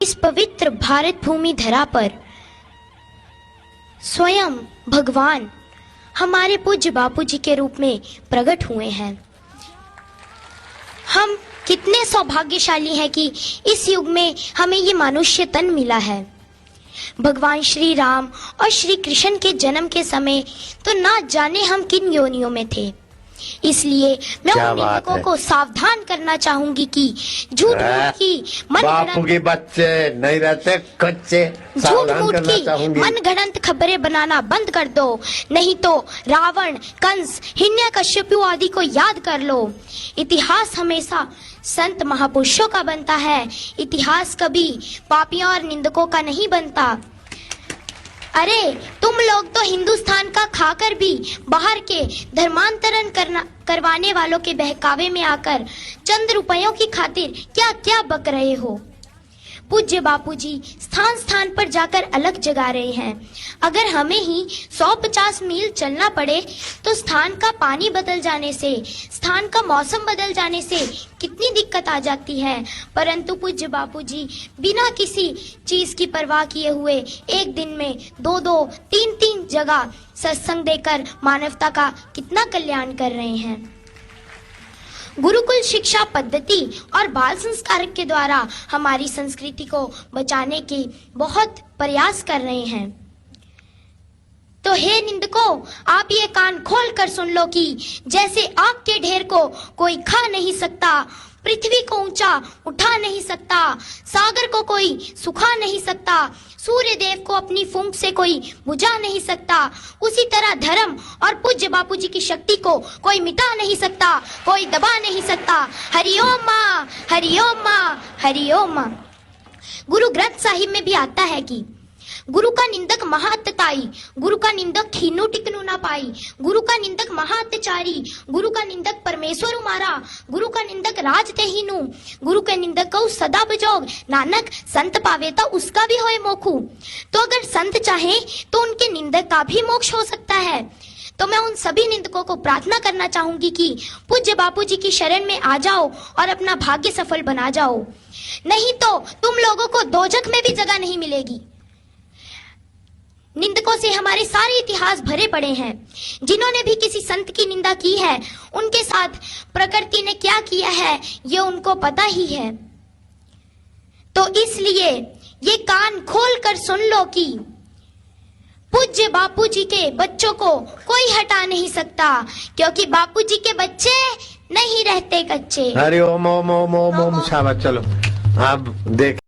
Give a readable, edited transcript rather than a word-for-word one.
इस पवित्र भारत भूमि धरा पर स्वयं भगवान हमारे पूज्य बापू जी के रूप में प्रकट हुए हैं। हम कितने सौभाग्यशाली हैं कि इस युग में हमें ये मनुष्य तन मिला है। भगवान श्री राम और श्री कृष्ण के जन्म के समय तो ना जाने हम किन योनियों में थे। इसलिए मैं उन निंदकों को सावधान करना चाहूंगी कि झूठ मूठ की बापू के बच्चे नहीं रहते कच्चे, झूठ मूठ की मनगढ़ंत खबरें बनाना बंद कर दो, नहीं तो रावण, कंस, हिरण्यकश्यपु आदि को याद कर लो। इतिहास हमेशा संत महापुरुषों का बनता है, इतिहास कभी पापियों और निंदकों का नहीं बनता। अरे तुम लोग तो हिंदुस्तान का खाकर भी बाहर के धर्मांतरण करवाने वालों के बहकावे में आकर चंद रुपयों की खातिर क्या क्या बक रहे हो। पूज्य बापूजी स्थान स्थान पर जाकर अलग जगा रहे हैं। अगर हमें ही 150 मील चलना पड़े तो स्थान का पानी बदल जाने से, स्थान का मौसम बदल जाने से कितनी दिक्कत आ जाती है। परंतु पूज्य बापूजी बिना किसी चीज की परवाह किए हुए एक दिन में 2-2, 3-3 जगह सत्संग देकर मानवता का कितना कल्याण कर रहे हैं। गुरुकुल शिक्षा पद्धति और बाल संस्कार के द्वारा हमारी संस्कृति को बचाने के बहुत प्रयास कर रहे हैं। तो हे निंदकों, आप ये कान खोल कर सुन लो कि जैसे आग के ढेर को कोई खा नहीं सकता, पृथ्वी को ऊंचा उठा नहीं सकता, सागर को कोई सुखा नहीं सकता, सूर्य देव को अपनी फूंक से कोई बुझा नहीं सकता, उसी तरह धर्म और पूज्य बापूजी की शक्ति को कोई मिटा नहीं सकता, कोई दबा नहीं सकता। हरिओम माँ, हरिओम माँ, हरिओम माँ। गुरु ग्रंथ साहिब में भी आता है कि गुरु का निंदक महाअत्याचारी, गुरु का निंदक खीनू टिकनू ना पाई, गुरु का निंदक महाअत्याचारी, गुरु का निंदक परमेश्वर उमारा, गुरु का निंदक राज ते हीनू, गुरु के निंदक को सदा बजोग, नानक संत पावे तो उसका भी होए मोखू। तो अगर संत चाहे तो उनके निंदक का भी मोक्ष हो सकता है। तो मैं उन सभी निंदकों को प्रार्थना करना चाहूंगी कि पूज्य बापूजी की शरण में आ जाओ और अपना भाग्य सफल बना जाओ, नहीं तो तुम लोगों को दोजख में भी जगह नहीं मिलेगी। निंदकों से हमारे सारे इतिहास भरे पड़े हैं। जिन्होंने भी किसी संत की निंदा की है, उनके साथ प्रकृति ने क्या किया है ये उनको पता ही है। तो इसलिए ये कान खोल कर सुन लो कि पूज्य बापूजी के बच्चों को कोई हटा नहीं सकता, क्योंकि बापूजी के बच्चे नहीं रहते कच्चे। हरि ओम ओम ओम ओम ओम। शाबाश, चलो आप देख।